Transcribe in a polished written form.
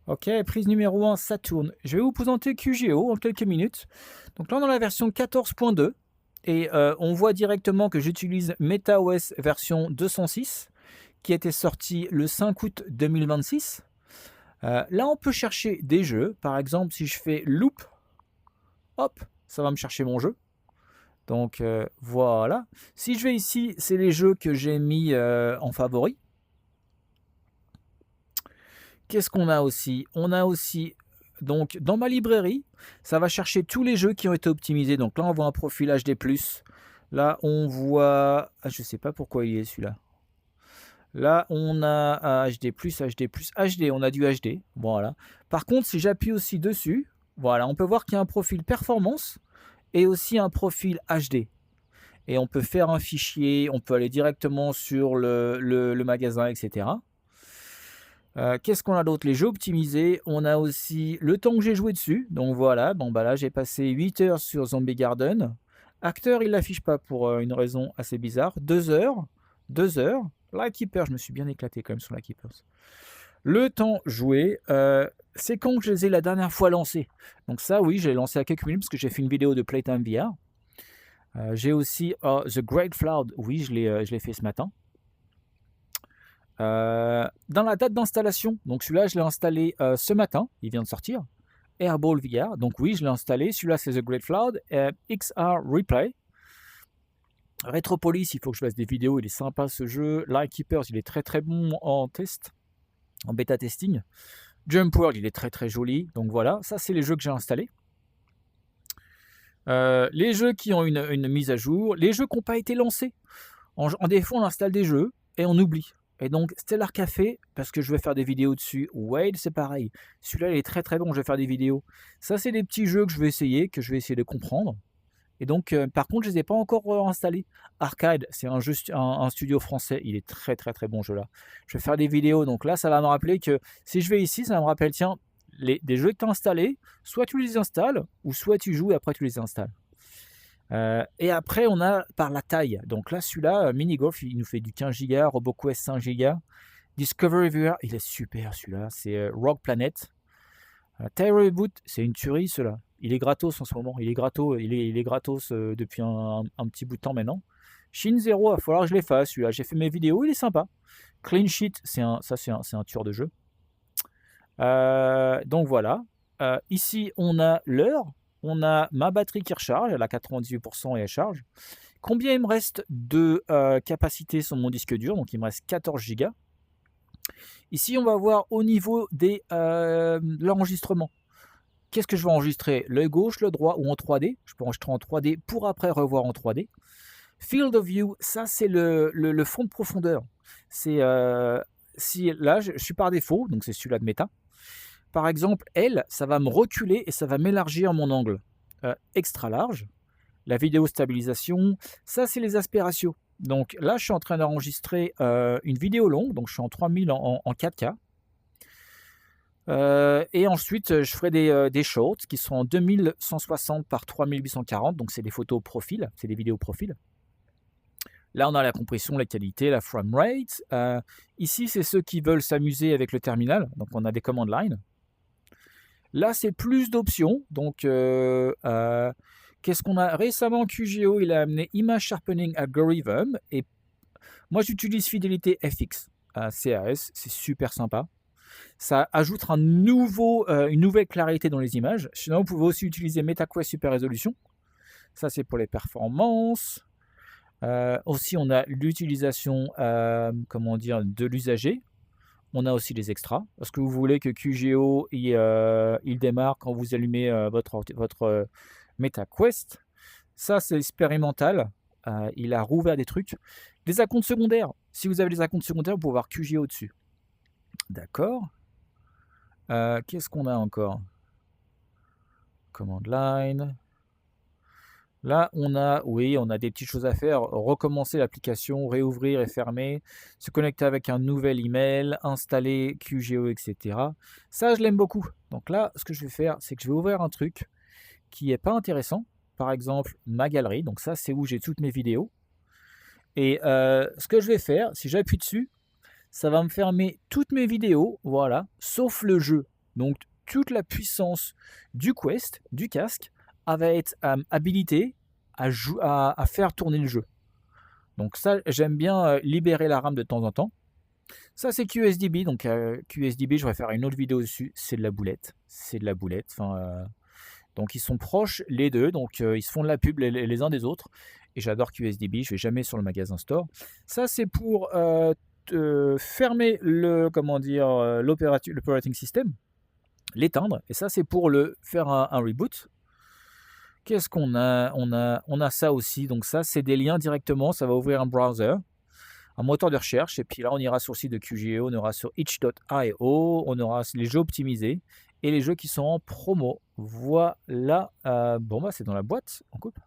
Ok, prise numéro 1, Saturn. Je vais vous présenter QGO en quelques minutes. Donc là, on est dans la version 14.2 et on voit directement que j'utilise MetaOS version 206 qui était sortie le 5 août 2026. Là, on peut chercher des jeux. Par exemple, si je fais Loop, hop, ça va me chercher mon jeu. Donc voilà. Si je vais ici, c'est les jeux que j'ai mis en favori. Qu'est-ce qu'on a aussi? On a aussi, donc dans ma librairie, ça va chercher tous les jeux qui ont été optimisés. Donc là, on voit un profil HD+. Là, on voit... Ah, je ne sais pas pourquoi il est celui-là. Là, on a HD+, HD+, HD. On a du HD. Voilà. Par contre, si j'appuie aussi dessus, voilà, on peut voir qu'il y a un profil performance et aussi un profil HD. Et on peut faire un fichier, on peut aller directement sur le magasin, etc. Qu'est-ce qu'on a d'autre? Les jeux optimisés. On a aussi le temps que j'ai joué dessus. Donc voilà, bon bah là j'ai passé 8 heures sur Zombie Garden. Acteur, il l'affiche pas pour une raison assez bizarre. 2 heures. 2 heures. Light Keeper, je me suis bien éclaté quand même sur Light Keepers. Le temps joué, c'est quand je les ai la dernière fois lancés. Donc ça, oui, j'ai lancé à quelques minutes parce que j'ai fait une vidéo de Playtime VR. J'ai aussi The Great Flood, oui, je l'ai fait ce matin. Dans la date d'installation, donc celui-là, je l'ai installé ce matin, il vient de sortir. Airball VR, donc oui, je l'ai installé. Celui-là, c'est The Great Flood. XR Replay. Retropolis, il faut que je fasse des vidéos, il est sympa ce jeu. Lightkeepers, il est très très bon en test, en bêta testing. Jump World, il est très très joli. Donc voilà, ça c'est les jeux que j'ai installés. Les jeux qui ont une mise à jour, les jeux qui n'ont pas été lancés. En défaut, on installe des jeux et on oublie. Et donc, Stellar Café, parce que je vais faire des vidéos dessus. Wade, c'est pareil. Celui-là, il est très très bon, je vais faire des vidéos. Ça, c'est des petits jeux que je vais essayer de comprendre. Et donc, par contre, je ne les ai pas encore installés. Arcade, c'est un studio français. Il est très très très bon, jeu là. Je vais faire des vidéos. Donc là, ça va me rappeler que si je vais ici, ça me rappelle, tiens, des jeux que tu as installés, soit tu les installes, ou soit tu joues et après tu les installes. Et après, on a par la taille. Donc là, celui-là, Mini Golf, il nous fait du 15 Go, RoboQuest 5 Go. Discovery VR, il est super celui-là. C'est Rogue Planet. Tyre Boot, c'est une tuerie celui-là. Il est gratos en ce moment. Il est gratos depuis un petit bout de temps maintenant. Shin Zero, il va falloir que je les fasse celui-là. J'ai fait mes vidéos, il est sympa. Clean Sheet, c'est un tueur de jeu. Donc voilà. Ici, on a l'heure. On a ma batterie qui recharge. Elle a 98% et elle charge. Combien il me reste de capacité sur mon disque dur? Donc il me reste 14 Go. Ici, on va voir au niveau de l'enregistrement. Qu'est-ce que je vais enregistrer? L'œil gauche, le droit ou en 3D? Je peux enregistrer en 3D pour après revoir en 3D. Field of view, ça c'est le fond de profondeur. C'est si là je suis par défaut, donc c'est celui-là de méta. Par exemple, elle, ça va me reculer et ça va m'élargir mon angle. Extra large. La vidéo stabilisation, ça c'est les aspects ratios. Donc là, je suis en train d'enregistrer une vidéo longue, donc je suis en 3000 en 4K. Et ensuite, je ferai des shorts qui sont en 2160 par 3840, donc c'est des photos profil, c'est des vidéos profil. Là, on a la compression, la qualité, la frame rate. Ici, c'est ceux qui veulent s'amuser avec le terminal, donc on a des command line. Là, c'est plus d'options, donc qu'est-ce qu'on a récemment? QGO, il a amené Image Sharpening Algorithm, et moi j'utilise Fidélité FX, CAS, c'est super sympa. Ça ajoute une nouvelle clarité dans les images. Sinon, vous pouvez aussi utiliser MetaQuest Super Résolution. Ça, c'est pour les performances. Aussi, on a l'utilisation de l'usager. On a aussi les extras. Est-ce que vous voulez que QGO il démarre quand vous allumez votre MetaQuest? Ça, c'est expérimental. Il a rouvert des trucs. Des acomptes secondaires. Si vous avez des acomptes secondaires, vous pouvez voir QGO dessus. D'accord. Qu'est-ce qu'on a encore? Command line. Là, on a des petites choses à faire. Recommencer l'application, réouvrir et fermer, se connecter avec un nouvel email, installer QGO, etc. Ça, je l'aime beaucoup. Donc là, ce que je vais faire, c'est que je vais ouvrir un truc qui n'est pas intéressant. Par exemple, ma galerie. Donc ça, c'est où j'ai toutes mes vidéos. Et ce que je vais faire, si j'appuie dessus, ça va me fermer toutes mes vidéos, voilà, sauf le jeu. Donc toute la puissance du Quest, du casque, va être habilitée à faire tourner le jeu. Donc ça, j'aime bien libérer la RAM de temps en temps. Ça, c'est QSDB. Donc QSDB, je vais faire une autre vidéo dessus. C'est de la boulette. C'est de la boulette. Enfin, donc ils sont proches les deux. Donc ils se font de la pub les uns des autres. Et j'adore QSDB. Je vais jamais sur le magasin Store. Ça, c'est pour fermer le l'operating system, l'éteindre. Et ça, c'est pour le faire un reboot. Qu'est-ce qu'on a on a ça aussi. Donc ça, c'est des liens directement. Ça va ouvrir un browser, un moteur de recherche. Et puis là, on ira sur le site de QGO, on ira sur itch.io, on aura les jeux optimisés et les jeux qui sont en promo. Voilà. Bon, bah, c'est dans la boîte. On coupe.